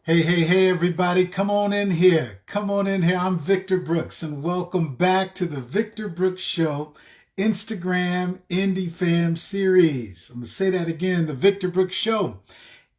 Hey, hey, hey, everybody, come on in here. Come on in here. I'm Victor Brooks, and welcome back to the Victor Brooks Show Instagram Indie Fam series. I'm going to say that again, the Victor Brooks Show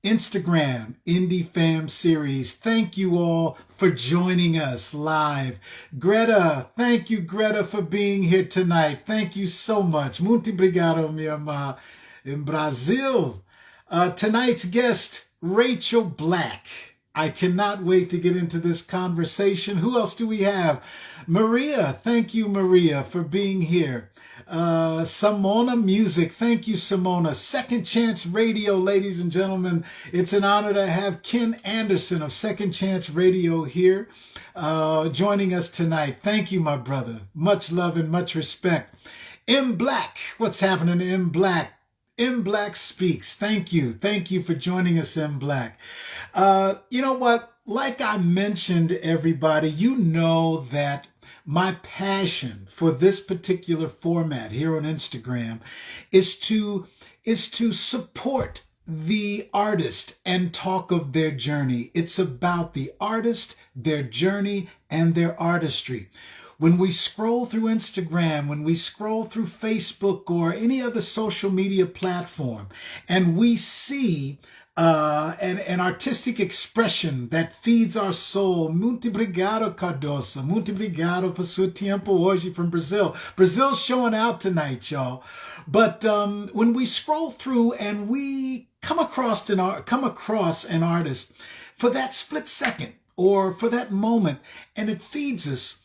Instagram Indie Fam series. Thank you all for joining us live. Greta, thank you, Greta, for being here tonight. Thank you so much. Muito obrigado, minha irmã, in Brazil. Tonight's guest, Rachel Black. I cannot wait to get into this conversation. Who else do we have? Maria. Thank you, Maria, for being here. Simona Music. Thank you, Simona. Second Chance Radio, ladies and gentlemen. It's an honor to have Ken Anderson of Second Chance Radio here joining us tonight. Thank you, my brother. Much love and much respect. M Black. What's happening, M Black? M Black Speaks. Thank you. Thank you for joining us, M Black. You know what? Like I mentioned, everybody, you know that my passion for this particular format here on Instagram is to support the artist and talk of their journey. It's about the artist, their journey, and their artistry. When we scroll through Instagram, when we scroll through Facebook or any other social media platform, and we see an artistic expression that feeds our soul. Muito obrigado, Cardosa. Muito obrigado por seu tempo hoje from Brazil. Brazil's showing out tonight, y'all. But when we scroll through and we come across an artist for that split second or for that moment, and it feeds us,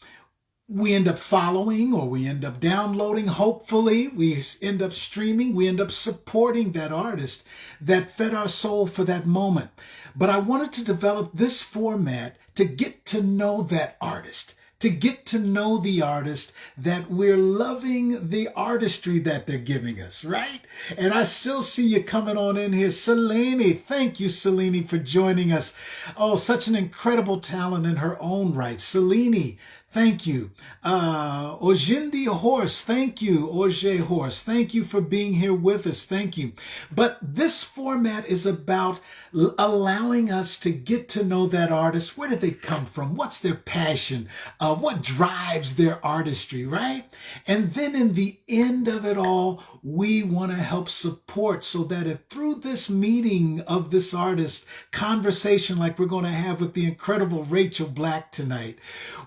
we end up following or we end up downloading. Hopefully, we end up streaming. We end up supporting that artist that fed our soul for that moment. But I wanted to develop this format to get to know that artist, to get to know the artist, that we're loving the artistry that they're giving us, right? And I still see you coming on in here. Selene, thank you, Selene, for joining us. Oh, such an incredible talent in her own right. Selene, thank you. Ojindi Horse, thank you. Oje Horse, thank you for being here with us. Thank you. But this format is about allowing us to get to know that artist. Where did they come from? What's their passion? What drives their artistry, right? And then in the end of it all, we want to help support so that if through this meeting of this artist, conversation like we're going to have with the incredible Rachel Black tonight,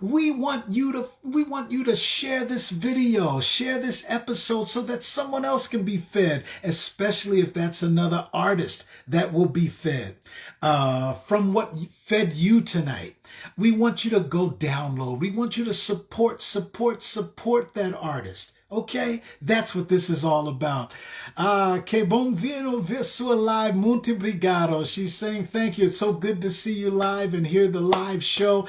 we want you to share this video, share this episode so that someone else can be fed, especially if that's another artist that will be fed from what fed you tonight. We want you to go download. We want you to support that artist. Okay, that's what this is all about. Que bom ver sua live. Muito obrigado. She's saying thank you. It's so good to see you live and hear the live show.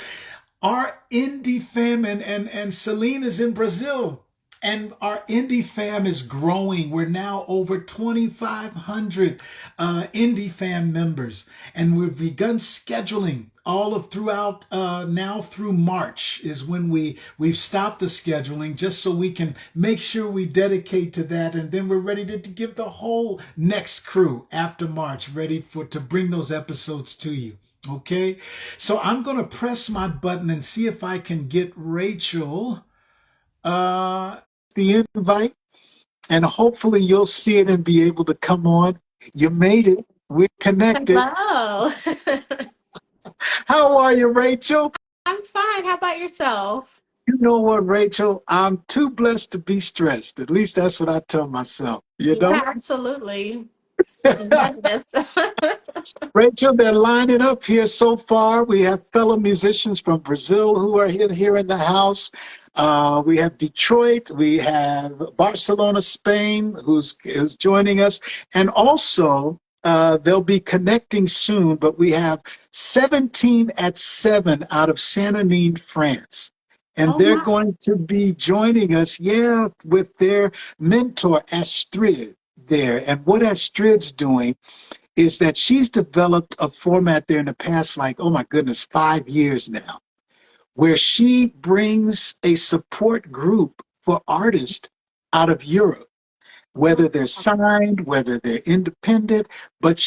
Our indie fam and Celine is in Brazil. And our indie fam is growing. We're now over 2,500 indie fam members. And we've begun scheduling all of throughout now through March is when we've stopped the scheduling just so we can make sure we dedicate to that. And then we're ready to give the whole next crew after March ready to bring those episodes to you. Okay, so I'm going to press my button and see if I can get Rachel the invite, and hopefully you'll see it and be able to come on. You made it. We're connected. Hello. How are you, Rachel? I'm fine. How about yourself? You know what, Rachel? I'm too blessed to be stressed. At least that's what I tell myself, you know? Yeah, absolutely. Yes. Rachel, they're lining up here so far. We have fellow musicians from Brazil who are here in the house. We have Detroit. We have Barcelona, Spain, who's joining us. And also, they'll be connecting soon, but we have 17 at 7 out of Saint-Denis, France. And Oh they're my. going to be joining us, yeah, with their mentor, Astrid, there. And what Astrid's doing is that she's developed a format there in the past, like, oh my goodness, 5 years now, where she brings a support group for artists out of Europe. whether Oh, they're signed, whether they're independent, but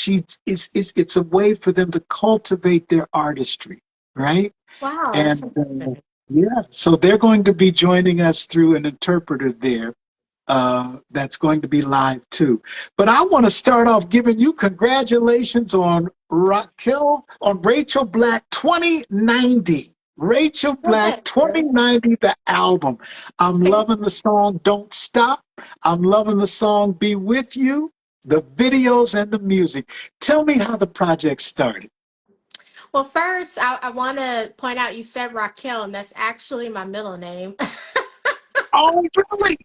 it's a way for them to cultivate their artistry, right? wow, that's And amazing. yeah, so they're going to be joining us through an interpreter there. That's going to be live too. But I want to start off giving you congratulations on Rachel Black 2090. Rachel Black Yes. 2090, the album. I'm loving the song Don't Stop. I'm loving the song Be With You, the videos and the music. Tell me how the project started. Well, first, I want to point out you said Raquel, and that's actually my middle name. Oh, really?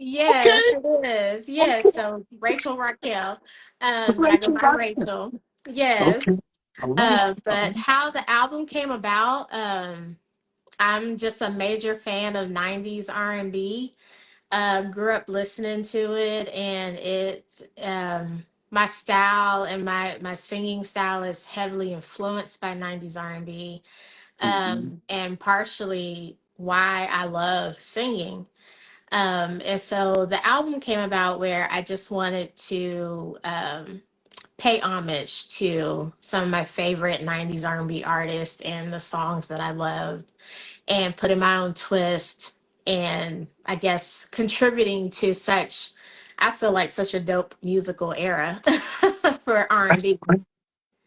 Yes, Okay. it is. Yes, Okay. so Rachel Raquel, but I go Rachel by Black. Rachel. Okay. Yes. All right. All But right. how the album came about, I'm just a major fan of 90s R&B. Grew up listening to it, and my style and my singing style is heavily influenced by 90s R&B, Mhm. and partially why I love singing. And so the album came about where I just wanted to pay homage to some of my favorite 90s R&B artists and the songs that I loved, and putting my own twist, and I guess contributing to such, I feel like such a dope musical era for That's R&B. great.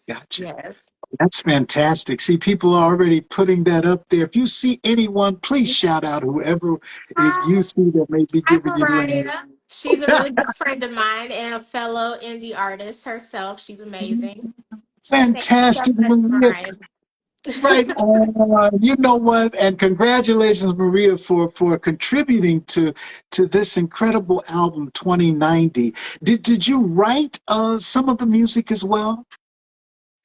Gotcha. Yes. That's fantastic. See, people are already putting that up there. If you see anyone, please shout out whoever is Hi, you see that may be hi, giving you love. Mariah. She's a really good friend of mine and a fellow indie artist herself. She's amazing. Thank you so Fantastic, much, Maria. Mariah. Right on. You know what? And congratulations, Maria, for contributing to this incredible album, 2090. Did you write some of the music as well?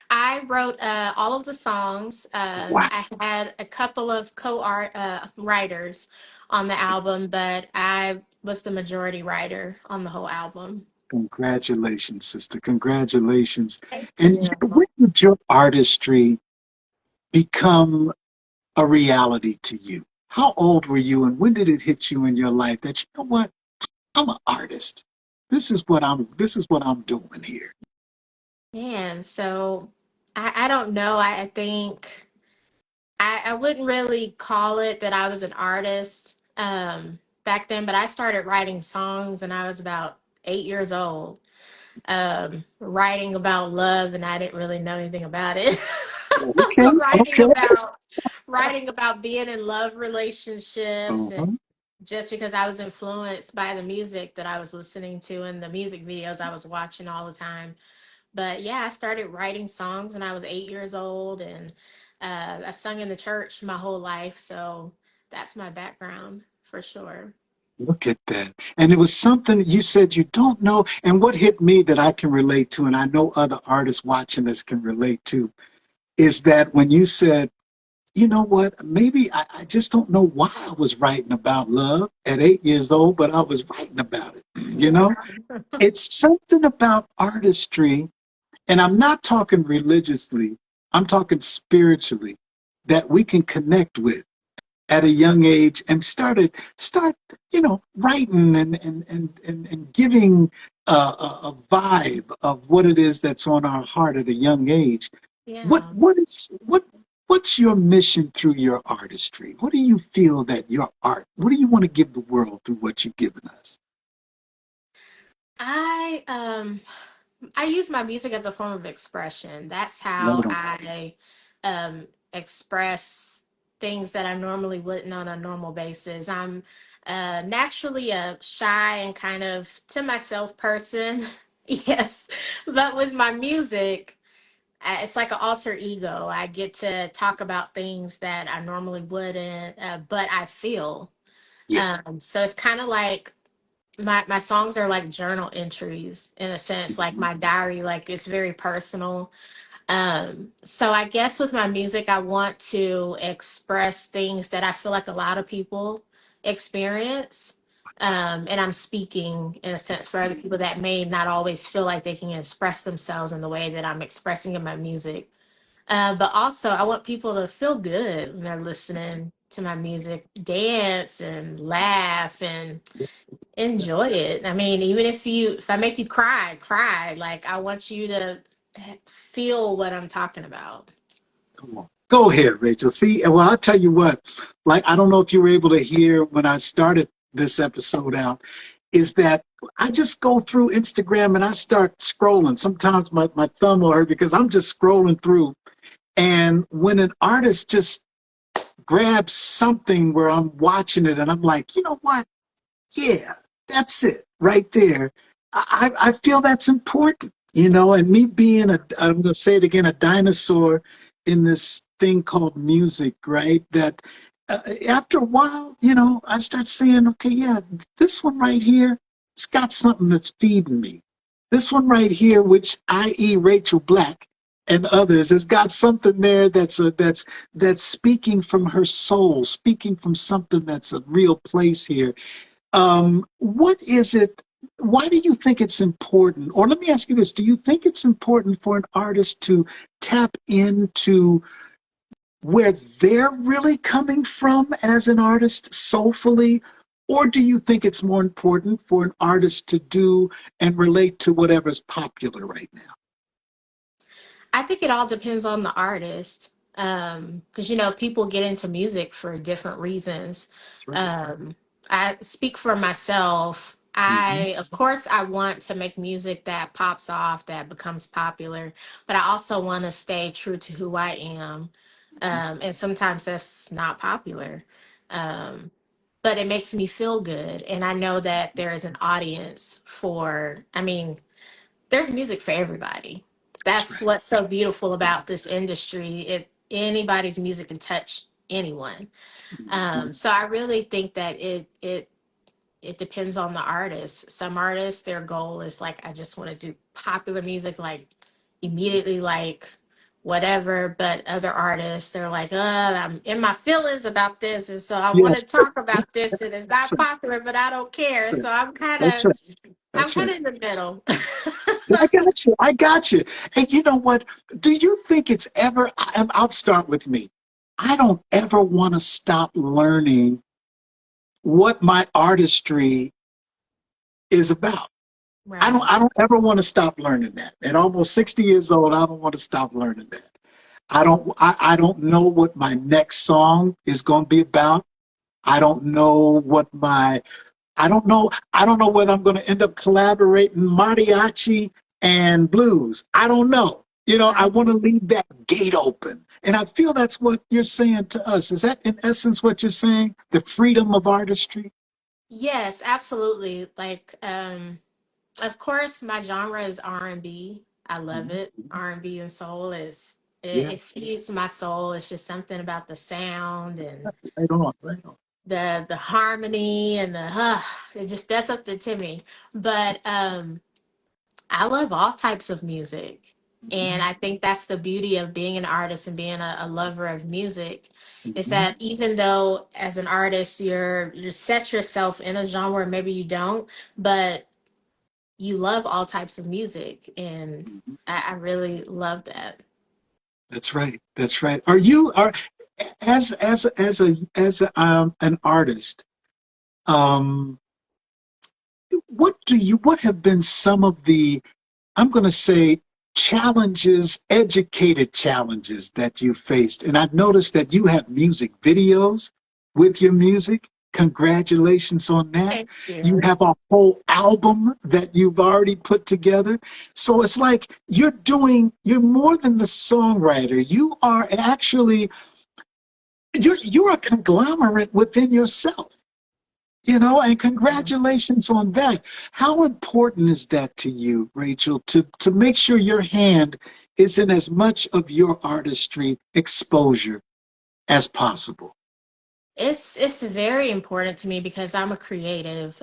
I wrote all of the songs. Wow. I had a couple of co-art writers on the album, but I was the majority writer on the whole album. Congratulations, sister. Congratulations. Thank And you. when did your artistry become a reality to you? How old were you and when did it hit you in your life that you know what? I'm an artist. This is what I'm doing here. Man, so I don't know. I think I wouldn't really call it that I was an artist back then, but I started writing songs and I was about 8 years old. Writing about love, and I didn't really know anything about it. Okay, writing okay. about writing about being in love relationships, and Uh-huh. just because I was influenced by the music that I was listening to and the music videos I was watching all the time. But yeah, I started writing songs when I was 8 years old, and I sung in the church my whole life. So that's my background for sure. Look at that. And it was something you said you don't know. And what hit me that I can relate to, and I know other artists watching this can relate to, is that when you said, you know what, maybe I just don't know why I was writing about love at 8 years old, but I was writing about it. You Yeah. know, it's something about artistry, and I'm not talking religiously, I'm talking spiritually, that we can connect with at a young age and start writing and giving a vibe of what it is that's on our heart at a young age. what Yeah. what is what's your mission through your artistry? What do you feel that your art, what do you want to give the world through what you've given us? I I use my music as a form of expression. That's how Right on. I express things that I normally wouldn't on a normal basis. I'm naturally a shy and kind of to myself person. Yes. But with my music, it's like an alter ego. I get to talk about things that I normally wouldn't, but I feel. Yes. So it's kind of like my songs are like journal entries in a sense, like Mhm. my diary, like it's very personal. So I guess with my music I want to express things that I feel like a lot of people experience. And I'm speaking in a sense for other people that may not always feel like they can express themselves in the way that I'm expressing in my music. But also I want people to feel good when they're listening to my music, dance and laugh, and enjoy it. I mean, even if I make you cry, cry. Like I want you to feel what I'm talking about. Come on. Go ahead, Rachel. See, well, I'll tell you what, like, I don't know if you were able to hear when I started this episode out, is that I just go through Instagram and I start scrolling. Sometimes my thumb will hurt because I'm just scrolling through. And when an artist just grabs something where I'm watching it and I'm like, you know what? Yeah, that's it right there. I feel that's important, and me being I'm going to say it again, a dinosaur in this thing called music, right? That after a while, I start saying, okay, yeah, this one right here, it's got something that's feeding me. This one right here, which i.e. Rachel Black and others, has got something there that's speaking from her soul, speaking from something that's a real place here. What is it? Why do you think it's important? Or let me ask you this: do you think it's important for an artist to tap into where they're really coming from as an artist soulfully? Or do you think it's more important for an artist to do and relate to whatever's popular right now? I think it all depends on the artist. Because people get into music for different reasons. That's right. Um, I speak for myself. Mm-hmm. Of course, I want to make music that pops off, that becomes popular, but I also want to stay true to who I am. And sometimes that's not popular. Um, but it makes me feel good. And I know that there is an audience I mean, there's music for everybody. That's That's right. what's so beautiful about this industry. Anybody's music can touch anyone. Mm-hmm. So I really think that it depends on the artist. Some artists, their goal is like, I just want to do popular music, like immediately, like whatever. But other artists, they're like, I'm in my feelings about this, and so I want to Yes, talk about this, and it's that's not right. popular, but I don't That's care. right. So That's right. I'm That's kind right. of in the middle. I got you. I got you. And you know what? Do you think it's ever? I'll start with me. I don't ever want to stop learning what my artistry is about. I don't. Right. I don't ever want to stop learning that. At almost 60 years old, I don't want to stop learning that. I don't. I don't know what my next song is going to be about. I don't know what my I don't know. I don't know whether I'm going to end up collaborating mariachi and blues. I don't know. I Right. want to leave that gate open. And I feel that's what you're saying to us. Is that in essence what you're saying? The freedom of artistry? Yes, absolutely. Like, of course, my genre is R&B. I love Mhm. it. R&B and soul Yeah, it feeds my soul. It's just something about the sound and right on, right on. the harmony and it just does something to me. But I love all types of music. And Mhm, I think that's the beauty of being an artist and being a lover of music is mhm, that even though as an artist you set yourself in a genre, maybe you don't, but you love all types of music. And mhm. I really love that. That's right. That's right. Are as an artist, um, what have been some of the, I'm going to say, challenges, educated challenges that you faced? And I've noticed that you have music videos with your music. Congratulations on that. Thank You you. have a whole album that you've already put together. So it's like you're more than the songwriter. You are actually, you're a conglomerate within yourself. And congratulations on that. How important is that to you, Rachel, to make sure your hand is in as much of your artistry exposure as possible? It's very important to me because I'm a creative.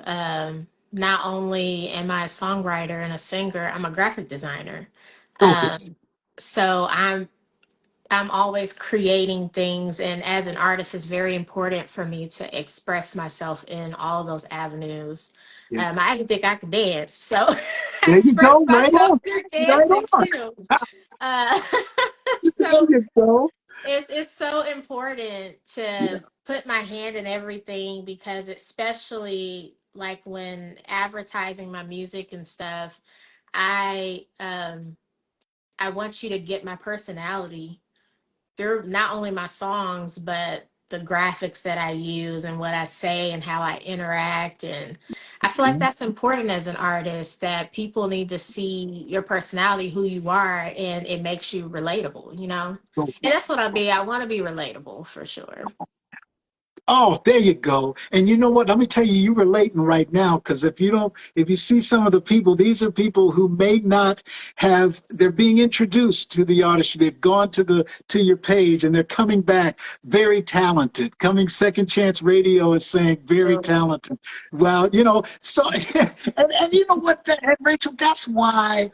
Not only am I a songwriter and a singer, I'm a graphic designer. Oh, yes. Um, so I'm always creating things, and as an artist, it's very important for me to express myself in all of those avenues. Yeah. I even think I can dance, so I There you express go, right myself on. through Right dancing on. too. Uh, There so you go. it's so important Yeah. to put my hand in everything because especially like when advertising my music and stuff, I um I want you to get my personality through not only my songs, but the graphics that I use and what I say and how I interact. And I feel like that's important as an artist, that people need to see your personality, who you are, and it makes you relatable, you know? And that's what I want to be relatable for sure. Oh, there you go. And you know what? Let me tell you, you're relating right now because if you see some of the people, these are people who may not have, they're being introduced to the artistry. They've gone to your page and they're coming back very talented. Coming Second Chance Radio is saying very talented. Well, so, and you know what, and Rachel, that's why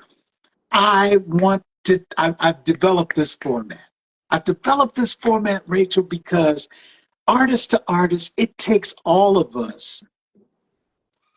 I've developed this format. I've developed this format, Rachel, because artist to artist, it takes all of us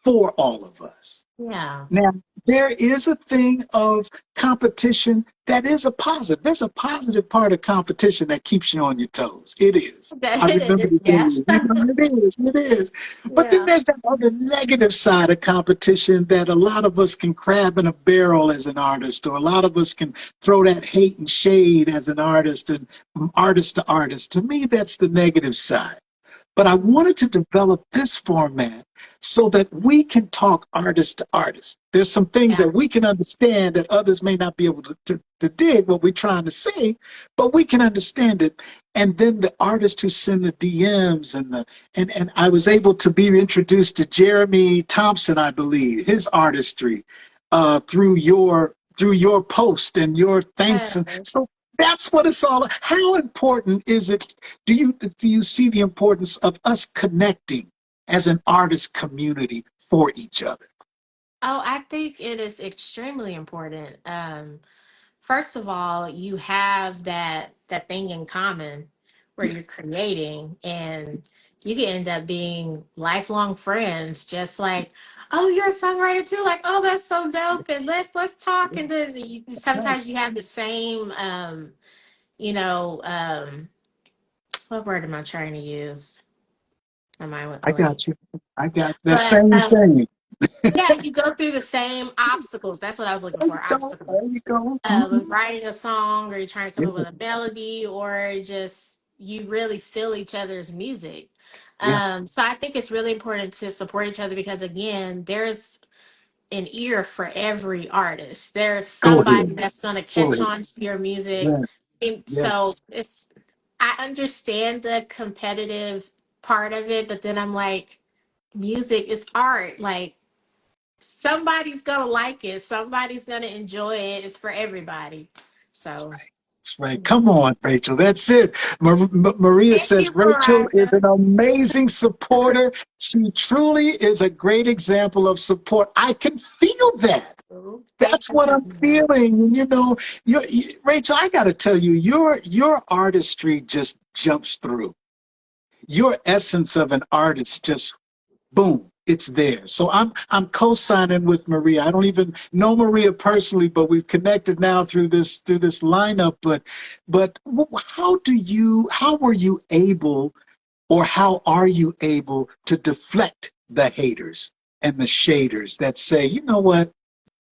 for all of us. Yeah. Now, there is a thing of competition that is a positive. There's a positive part of competition that keeps you on your toes. It is. That I it remember the is, yeah. days. It is. But then Yeah. there's that other negative side of competition that a lot of us can crab in a barrel as an artist, or a lot of us can throw that hate and shade as an artist, and from artist to artist. To me, that's the negative side. But I wanted to develop this format so that we can talk artist to artist. There's some things Yeah. that we can understand that others may not be able to dig what we're trying to say, but we can understand it. And then the artists who send the DMs and I was able to be introduced to Jeremy Thompson, I believe, his artistry through your post and your thanks. And Yes. so that's what it's all. How important is it? Do you see the importance of us connecting as an artist community for each other? Oh, I think it is extremely important. First of all, you have that thing in common where you're Yes, creating, and you can end up being lifelong friends, just like, oh, you're a songwriter too, like, oh, that's so dope, and let's talk. And then that's right. sometimes you have the same you know, what word am I trying to use? My mind went I got blank. you. I got the But same thing. yeah, you go through the same obstacles. That's what I was looking There for, you go. obstacles. There you go. Mhm. Writing a song, or you're trying to come Yeah, up with a melody, or just you really feel each other's music. yeah. So I think it's really important to support each other, because again, there's an ear for every artist. There's Go somebody ahead. that's going to Go catch ahead. on to your music. Yeah, And so yes. I understand the competitive part of it, but then I'm like, music is art. Like, somebody's gonna like it, somebody's gonna enjoy it. It's for everybody. So That's right. Come on, Rachel. That's it. Maria thank says you, Rachel is Veronica. an amazing supporter. She truly is a great example of support. I can feel that. Thank That's you what so I'm much. feeling. Rachel, I got to tell you, your artistry just jumps through. Your essence of an artist just boom, it's there. So I'm co-signing with Maria. I don't even know Maria personally, but we've connected now through this lineup. But how were you able, or how are you able to deflect the haters and the shaders that say, you know what,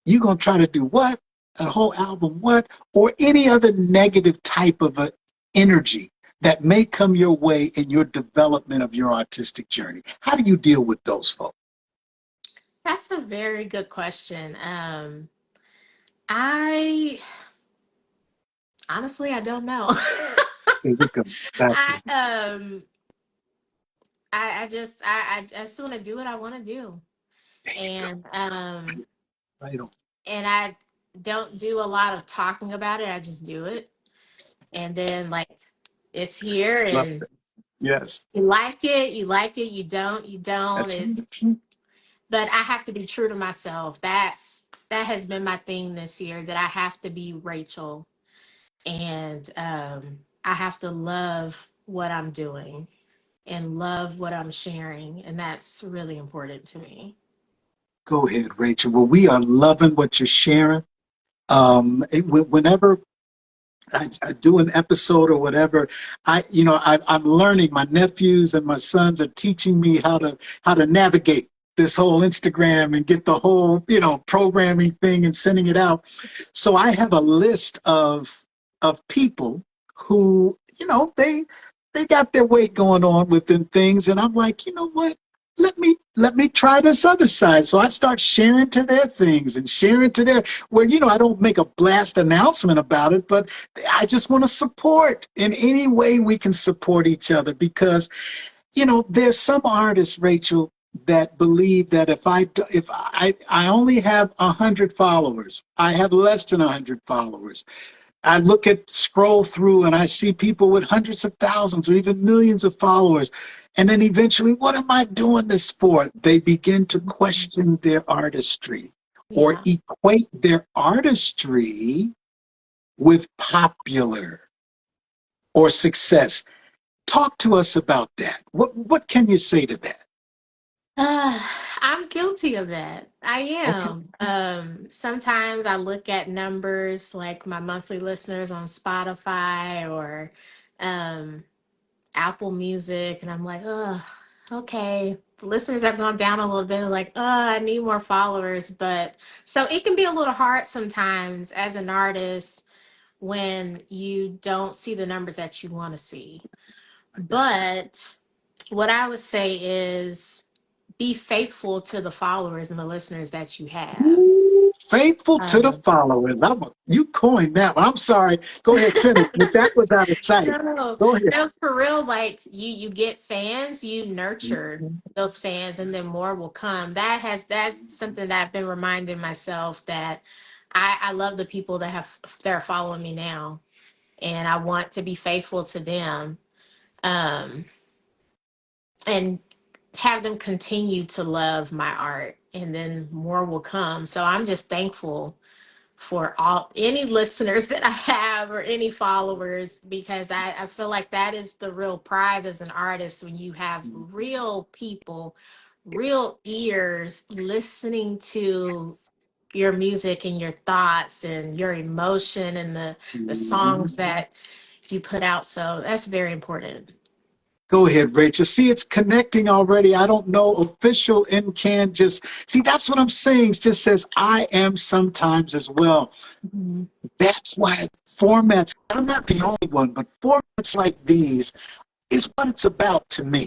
you gonna try to do what? A whole album, what? Or any other negative type of a energy that may come your way in your development of your artistic journey. How do you deal with those folks? That's a very good question. I honestly, I don't know. There you go. Gotcha. I um I just want to do what I want to do, There you go. and Right on. I don't do a lot of talking about it. I just do it, and then like it's here, Love and it. Yes. you like it, you like it, you don't. That's It's, but I have to be true to myself. That has been my thing this year, that I have to be Rachel, and I have to love what I'm doing and love what I'm sharing, and that's really important to me. Go ahead, Rachel. Well, we are loving what you're sharing. Whenever I do an episode or whatever, I'm learning. My nephews and my sons are teaching me how to navigate this whole Instagram and get the whole, programming thing and sending it out. So I have a list of people who, they got their way going on within things. And I'm like, you know what? Let me try this other side. So I start sharing to their things and sharing to their where, I don't make a blast announcement about it, but I just want to support in any way we can support each other because, there's some artists, Rachel, that believe that if I only have 100 followers, I have less than 100 followers. I scroll through and I see people with hundreds of thousands or even millions of followers. And then eventually, what am I doing this for? They begin to question their artistry or Yeah. equate their artistry with popular or success. Talk to us about that. What can you say to that? Uh, I'm guilty of that. I Okay. am. Sometimes I look at numbers like my monthly listeners on Spotify or um, Apple Music, and I'm like, oh, okay. The listeners have gone down a little bit. I'm like, oh, I need more followers. But so it can be a little hard sometimes as an artist when you don't see the numbers that you want to see. I got But what I would say is be faithful to the followers and the listeners that you have. you. Faithful to the Um, followers. You coined that one. I'm sorry. Go ahead, finish. But that was out of sight. no, Go ahead. no, for real. Like you get fans, you nurture those fans, and then more will come. That's something that I've been reminding myself that I love the people that are following me now, and I want to be faithful to them, um, and have them continue to love my art, and then more will come. So I'm just thankful for all any listeners that I have or any followers because I feel like that is the real prize as an artist when you have real people, Yes. real ears listening to your music and your thoughts and your emotion and the songs that you put out. So that's very important. Go ahead, Rachel. See, it's connecting already. I don't know. Official in can just see. That's what I'm saying. It just says I am sometimes as well. Mhm. That's why formats. I'm not the only one, but formats like these is what it's about to me.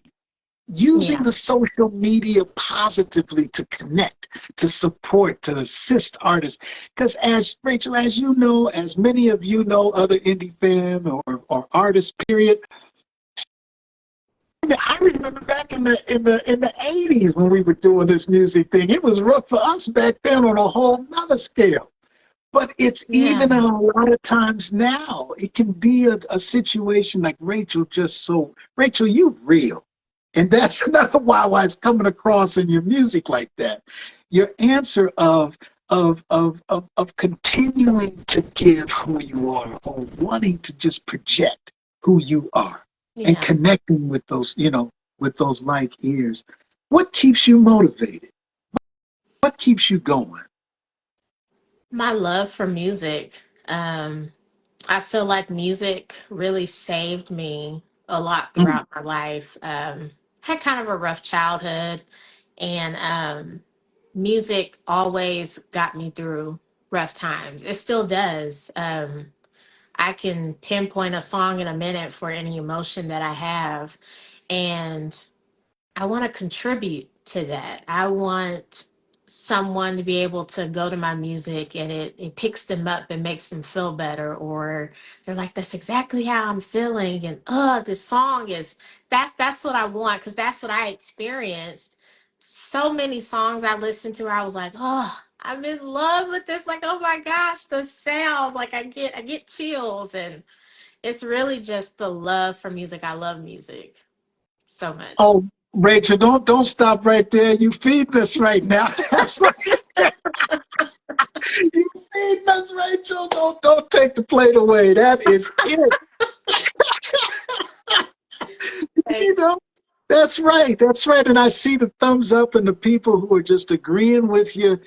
Using Yeah, the social media positively to connect, to support, to assist artists. Because as Rachel, as you know, as many of you know, other indie fans or artists, period, I remember back in the 80s when we were doing this music thing. It was rough for us back then on a whole nother scale. But it's yeah, even a lot of times now. It can be a situation like Rachel Rachel, you real. And that's another why it's coming across in your music like that. Your answer of continuing to give who you are or wanting to just project who you are and yeah. connecting with with those like ears. What keeps you motivated? What keeps you going? My love for music. I feel like music really saved me a lot Mm, throughout my life. Had kind of a rough childhood, and music always got me through rough times. It still does. I can pinpoint a song in a minute for any emotion that I have, and I want to contribute to that. I want someone to be able to go to my music and it picks them up and makes them feel better, or they're like, that's exactly how I'm feeling. And this song is that's what I want because that's what I experienced. So many songs I listened to where I was like, oh, I'm in love with this. Like, oh my gosh, the sound. Like I get chills, and it's really just the love for music. I love music so much. Oh, Rachel, don't stop right there. You feeding us right now. That's right. You feeding us, Rachel. Don't take the plate away. That is it. You know, that's right. That's right. And I see the thumbs up and the people who are just agreeing with you.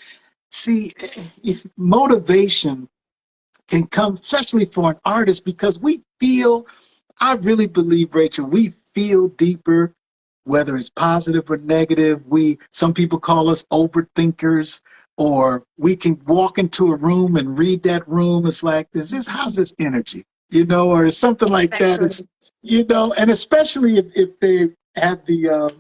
See, motivation can come, especially for an artist, because I really believe, Rachel, we feel deeper whether it's positive or negative. Some people call us overthinkers, or we can walk into a room and read that room. It's like, how's this energy? Or something like that. Exactly. And especially if they have the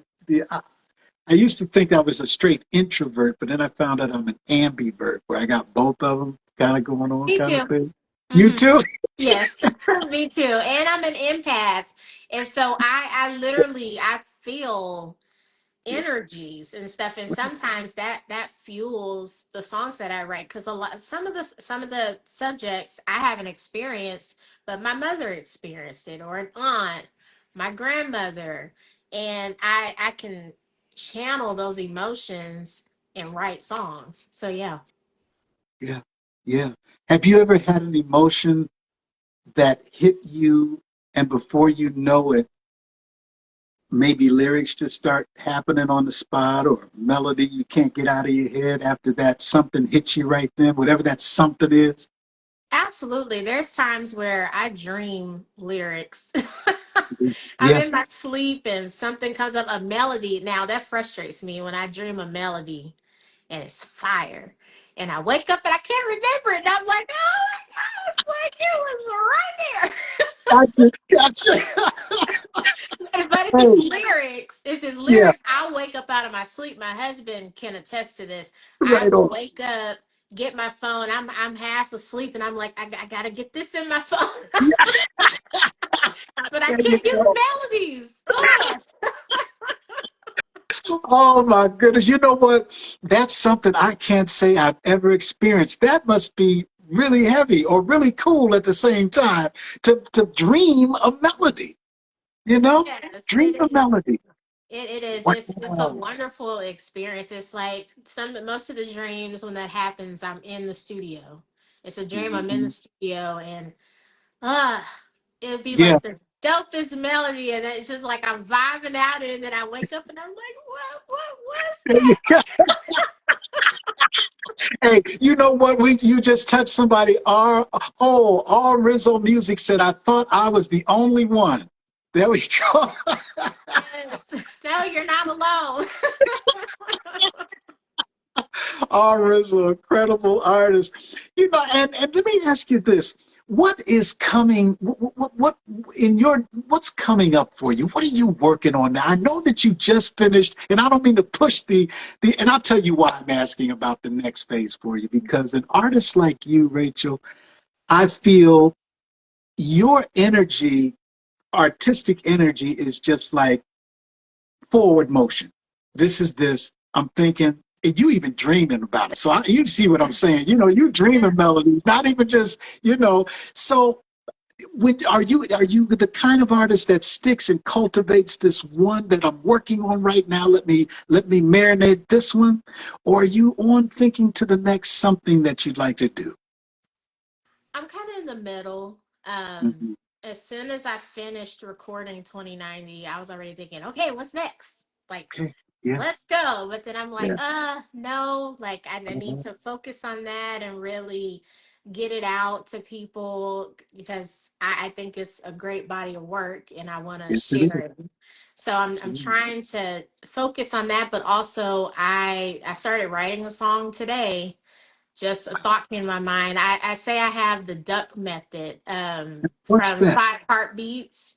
I used to think I was a straight introvert, but then I found out I'm an ambivert, where I got both of them kind of going on, Me kind of too. thing. You Hmm. too? Yes, me too. And I'm an empath. And so I literally I feel Yeah. energies and stuff, and sometimes that fuels the songs that I write, because a lot some of the subjects I haven't experienced, but my mother experienced it, or an aunt, my grandmother, and I can channel those emotions and write songs. So yeah. Yeah. Yeah. Have you ever had an emotion that hit you, and before you know it, maybe lyrics just start happening on the spot, or melody you can't get out of your head after that something hits you right then, whatever that something is? Absolutely. There's times where I dream lyrics. I'm Yeah. in my sleep and something comes up, a melody. Now that frustrates me when I dream a melody and it's fire. And I wake up and I can't remember it. And I'm like, oh my gosh, like it was right Gotcha. Gotcha. there. But Hey, if it's yeah, lyrics, I'll wake up out of my sleep. My husband can attest to this. I right will on. wake up, get my phone. I'm half asleep and I'm like, I gotta get this in my phone. But I There you can't get go. melodies. Oh, Oh my goodness. You know what? That's something I can't say I've ever experienced. That must be really heavy or really cool at the same time, to dream a melody, you know? yes, Dream a it is. melody. It is. It's a Wow. wonderful experience. It's like most of the dreams when that happens, I'm in the studio. It's a dream. I'm in the Mhm. studio, and ah, it'd be Yeah. like the dopest melody, and it's just like I'm vibing out, and then I wake up and I'm like, what was There you go. Hey, you know what? You just touched somebody. R Rizzo Music said, I thought I was the only one. There we go. that? Yes. No, you're not alone. R is an incredible artist. And let me ask you this. What is coming, what's coming up for you? What are you working on now? I know that you just finished, and I don't mean to push and I'll tell you why I'm asking about the next phase for you, because an artist like you, Rachel, I feel your energy, artistic energy, is just like forward motion. This is this. I'm thinking, and you even dreaming about it. So you see what I'm saying. You Yeah. dreaming melodies, not even just. So are you the kind of artist that sticks and cultivates this one that I'm working on right now? Let me marinate this one, or are you on thinking to the next something that you'd like to do? I'm kind of in the middle. Mhm. As soon as I finished recording 2090, I was already thinking, okay, what's next? Like, Okay. Yeah. let's go. But then I'm like, Yeah. no, like I need Uh-huh. to focus on that and really get it out to people, because I think it's a great body of work and I want to Yes, it share is. it. So I'm Absolutely. trying to focus on that, but also I started writing a song today. Just a thought came in my mind. I say I have the duck method, What's from that? Five Heartbeats,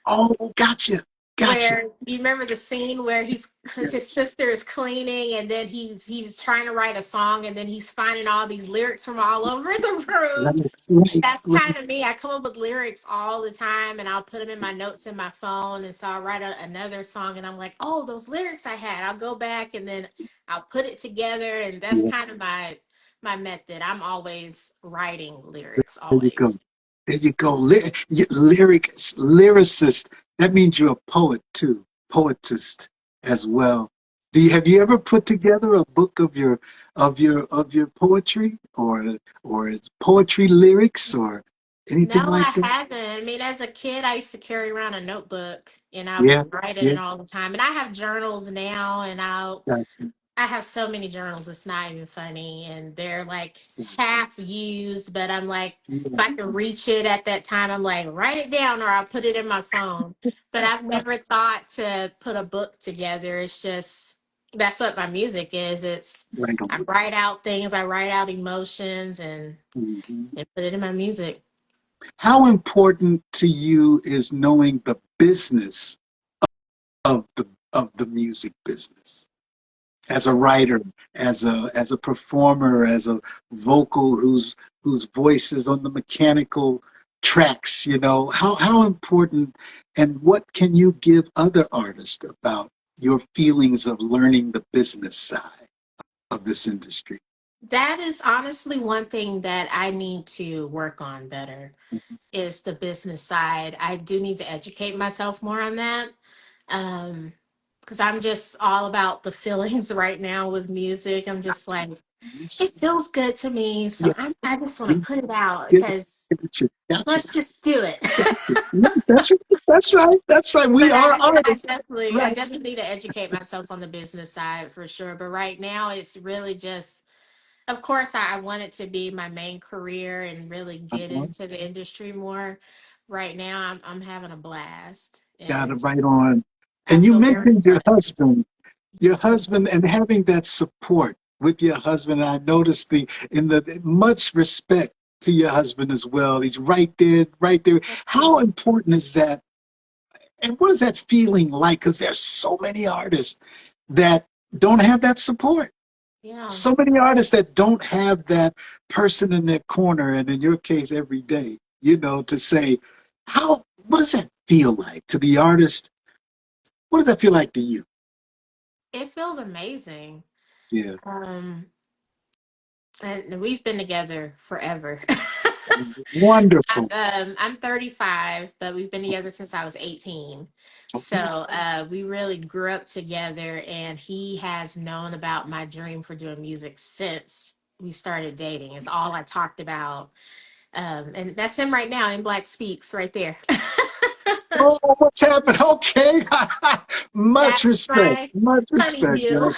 Oh, gotcha. Gotcha. where you remember the scene where his Yes. sister is cleaning, and then he's trying to write a song, and then he's finding all these lyrics from all over the room. Right. Right. That's Right. kind of me. I come up with lyrics all the time, and I'll put them in my notes in my phone, and so I'll write another song, and I'm like, oh, those lyrics I had. I'll go back and then I'll put it together, and that's Yeah. kind of my method. I'm always writing lyrics, There you go. always. There you go. Lyricist. That means you're a poet too, poetist as well. Have you ever put together a book of your poetry, or poetry lyrics, or anything No, like I that? haven't. I mean, as a kid, I used to carry around a notebook and I Yeah, would write in yeah, it all the time. And I have journals now, and gotcha. I have so many journals, it's not even funny. And they're like So, half used, but I'm like, if yeah. I can reach it at that time, I'm like, write it down or I'll put it in my phone. But I've never thought to put a book together. It's just, that's what my music is. It's, Right I on. write out things, I write out emotions Mhm. and put it in my music. How important to you is knowing the business of the music business? As a writer, as a performer, as a vocal whose voice is on the mechanical tracks, how important and what can you give other artists about your feelings of learning the business side of this industry? That is honestly one thing that I need to work on better is the business side. I do need to educate myself more on that. Um, because I'm just all about the feelings right now with music. I'm just like, Yes, it feels good to me. So yes, I just want to yes. put it out Get because gotcha, gotcha. let's just do it. Yes, that's right. That's right. That's right. We But are I artists. definitely, I Right. definitely need to educate myself on the business side for sure. But right now, it's really just, of course, I want it to be my main career and really get Uh-huh. into the industry more. Right now, I'm having a blast Got it and right just, on. I And you feel very mentioned blessed. your husband, and having that support with your husband. I noticed the much respect to your husband as well. He's right there, right there. How important is that? And what is that feeling like? Because there's so many artists that don't have that support. Yeah. So many artists that don't have that person in their corner, and in your case, every day, to say, what does that feel like to the artist? What does that feel like to you? It feels amazing. Yeah. Um, and we've been together forever. Wonderful. I'm 35, but we've been together since I was 18. So Okay. we really grew up together, and he has known about my dream for doing music since we started dating. It's all I talked about. And that's him right now in Black Speaks right there. Oh, what's happened? Okay. Much That's respect. my Much respect. honeydew.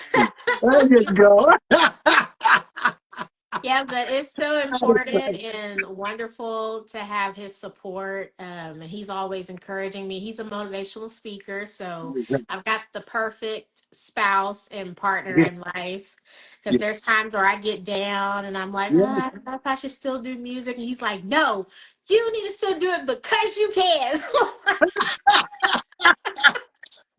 There you go. Yeah, but it's so important and wonderful to have his support. And he's always encouraging me. He's a motivational speaker, so I've got the perfect spouse and partner Yes. in life. Because there's Yes. times where I get down and I'm like, Yes. I don't know if I should still do music. And he's like, no, you need to still do it because you can.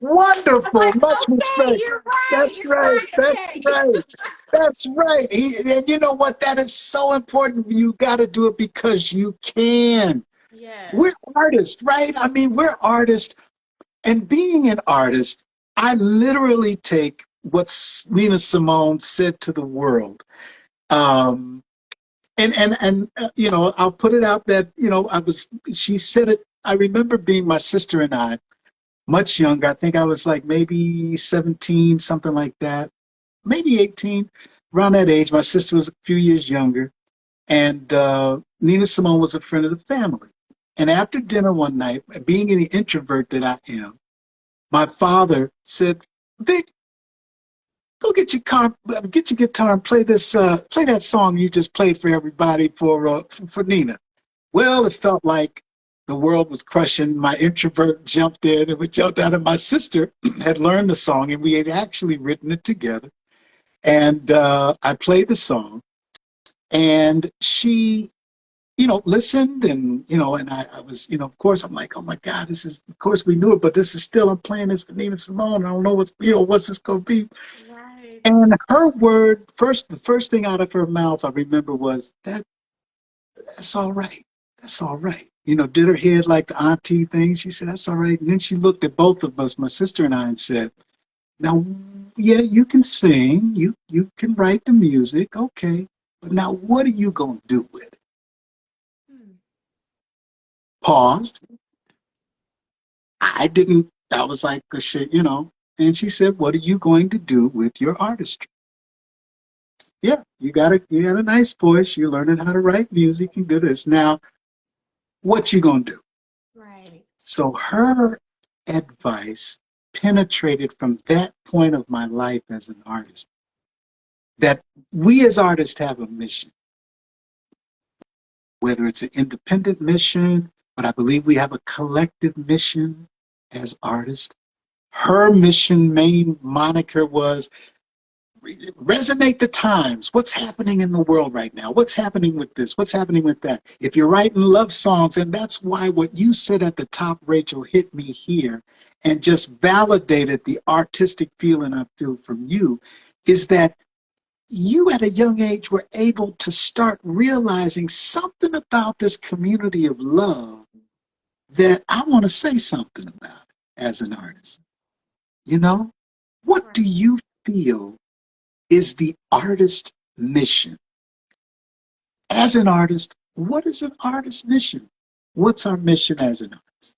I'm Wonderful. like, Much okay, respect. you're right, That's you're right. right, That's okay. right. That's right. And you know what? That is so important. You got to do it because you can. We're Yes. artists, right? I mean, we're artists. And being an artist, I literally take what Nina Simone said to the world. Um, I'll put it out that, she said it. I remember being my sister and I, much younger. I think I was like maybe 17, something like that, maybe 18, around that age. My sister was a few years younger. And Nina Simone was a friend of the family. And after dinner one night, being the introvert that I am, my father said, Vic, go get your guitar and play that song you just played for everybody for Nina. Well, it felt like the world was crushing. My introvert jumped in and we jumped out, and my sister had learned the song and we had actually written it together. And I played the song, and she listened, and I was, of course, I'm like, oh my God, this is, of course we knew it, but this is still, I'm playing this for Nina Simone. I don't know what's this gonna be. Right. And her the first thing out of her mouth I remember was that's all right. That's all right. Did her head like the auntie thing. She said, that's all right. And then she looked at both of us, my sister and I, and said, now, yeah, you can sing, you can write the music, okay. But now what are you gonna do with it? Hmm. Paused. I didn't, I was like, oh, shit, And she said, what are you going to do with your artistry? Yeah, you got a nice voice. You're learning how to write music and do this. Now, what you gonna do? Right. So her advice penetrated from that point of my life as an artist. that we as artists have a mission, whether it's an independent mission, but I believe we have a collective mission as artists. Her mission main moniker was resonate the times. What's happening in the world right now? What's happening with this? What's happening with that? If you're writing love songs, and that's why what you said at the top, Rachel, hit me here and just validated the artistic feeling I feel from you, is that you at a young age were able to start realizing something about this community of love that I want to say something about as an artist. You know, what do you feel is the artist's mission? As an artist, what is an artist's mission? What's our mission as an artist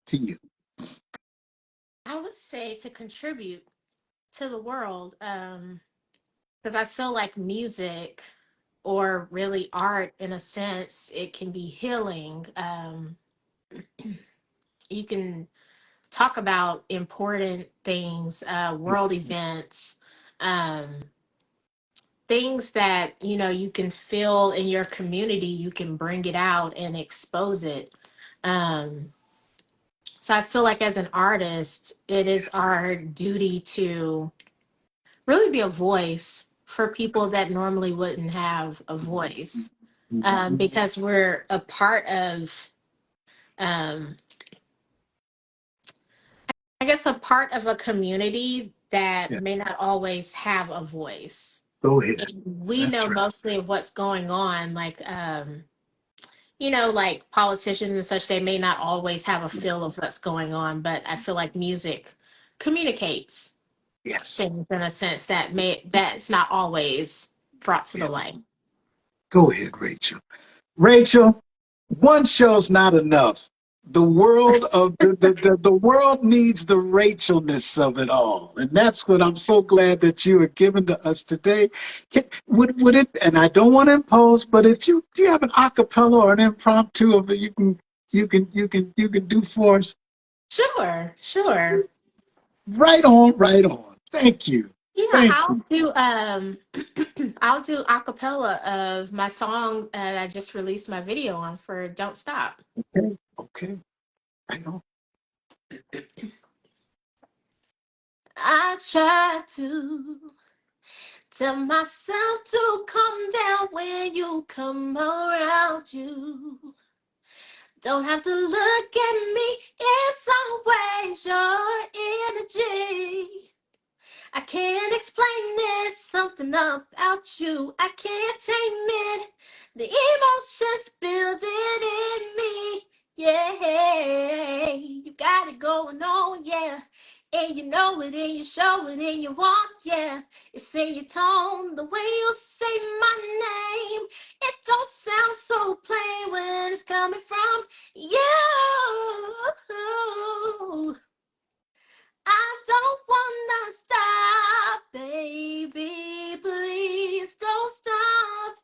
to you? I would say to contribute to the world, because I feel like music, or really art in a sense, it can be healing. You can talk about important things, world events, um, things that you can feel in your community. You can bring it out and expose it. Um, so I feel like as an artist, it is our duty to really be a voice for people that normally wouldn't have a voice, because we're a part of, um, I guess, a part of a community that Yeah, may not always have a voice. go ahead. And we That's know right. mostly of what's going on, like, like politicians and such, they may not always have a feel of what's going on, but I feel like music communicates Yes. things in a sense that's not always brought to the Yeah. light. Go ahead, Rachel. Rachel, one show's not enough. The world of the world needs the Rachelness of it all, and that's what I'm so glad that you are giving to us today. Would it? And I don't want to impose, but if you do you have an acapella or an impromptu of it, you can do for us. Sure, sure. Right on, right on. Thank you, Yeah, thank I'll you. do I'll do a cappella of my song that I just released my video on for Don't Stop. Okay, okay, right on. I try to tell myself to calm down when you come around you. Don't have to look at me, it's always your energy. I can't explain this, something about you. I can't tame it. The emotions building in me. Yeah, you got it going on, yeah. And you know it, and you show it, and you want, yeah. It's in your tone, the way you say my name. It don't sound so plain when it's coming from you. I don't wanna stop, baby. Please don't stop.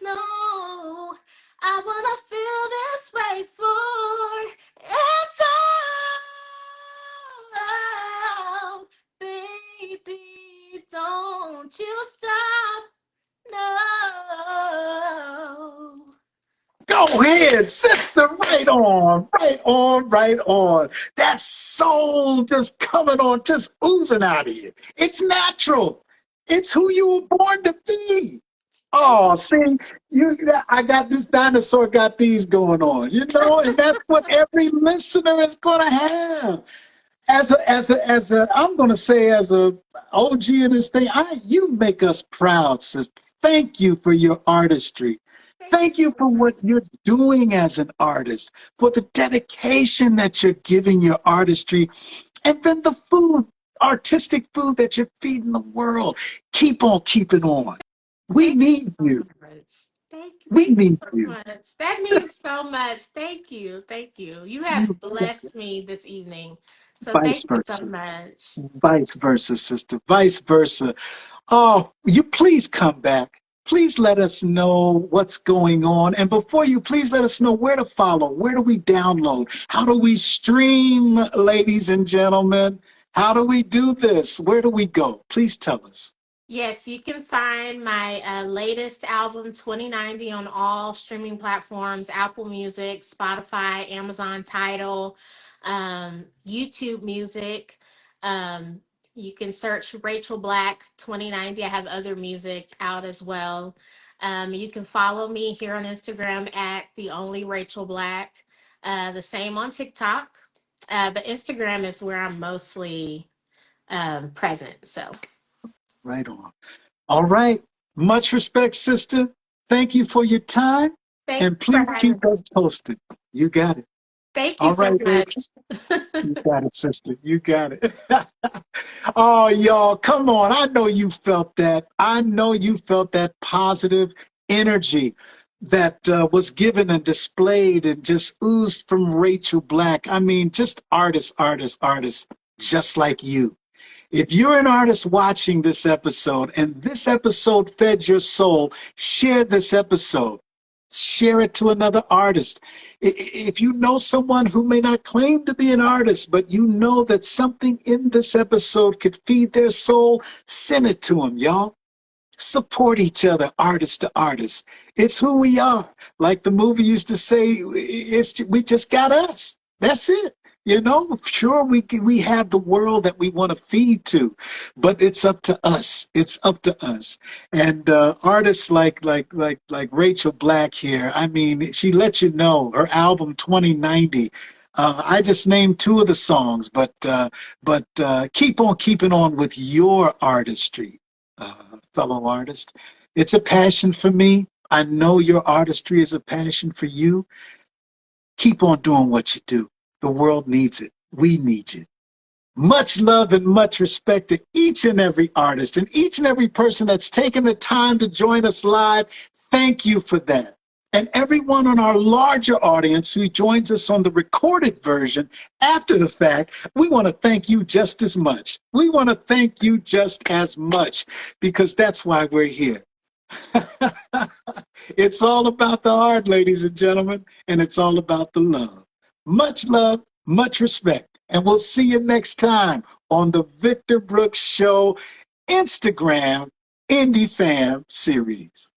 No, I wanna feel this way forever. Baby, don't you stop. No. Go ahead, sister. Right on, right on, right on. That soul just coming on, just oozing out of you. It's natural. It's who you were born to be. Thank Oh, you. see, I got this dinosaur, got these going on, and that's what every listener is gonna have. I'm gonna say as a OG in this thing, you make us proud, sister. Thank you for your artistry. Thank you Thank you so for much. what you're doing as an artist, for the dedication that you're giving your artistry, and then the food, artistic food that you're feeding the world. Keep on keeping on. We Thank you need so you. much. We Thank you need so you. much. That means so much. Thank you. Thank you. You have blessed me this evening. So Vice thank you so versa. much. Vice versa, sister. Vice versa. Oh, you please come back. Please let us know what's going on. And before you, please let us know where to follow. Where do we download? How do we stream, ladies and gentlemen? How do we do this? Where do we go? Please tell us. Yes, you can find my latest album, 2090, on all streaming platforms: Apple Music, Spotify, Amazon Tidal, YouTube Music. Um, you can search Rachel Black 2090. I have other music out as well. You can follow me here on Instagram at the only Rachel Black. The same on TikTok, but Instagram is where I'm mostly present. So. Right on. All right. Much respect, sister. Thank you for your time. Thank And you for please having keep me. us posted. You got it. Thank you All so right, Rich. much. You got it, sister. You got it. Oh, y'all, come on. I know you felt that. I know you felt that positive energy that was given and displayed and just oozed from Rachel Black. I mean, just artists, just like you. If you're an artist watching this episode and this episode fed your soul, share this episode. Share it to another artist. If you know someone who may not claim to be an artist, but you know that something in this episode could feed their soul, send it to them, y'all. Support each other, artist to artist. It's who we are. Like the movie used to say, we just got us. That's it. You know, sure we have the world that we want to feed to, but it's up to us. It's up to us. And artists like Rachel Black here. I mean, she let you know her album 2090. I just named two of the songs, but keep on keeping on with your artistry, fellow artist. It's a passion for me. I know your artistry is a passion for you. Keep on doing what you do. The world needs it. We need you. Much love and much respect to each and every artist and each and every person that's taken the time to join us live. Thank you for that. And everyone on our larger audience who joins us on the recorded version after the fact, we want to thank you just as much. We want to thank you just as much because that's why we're here. It's all about the heart, ladies and gentlemen, and it's all about the love, much respect. And we'll see you next time on the Victor Brooks Show Instagram Indie Fam series.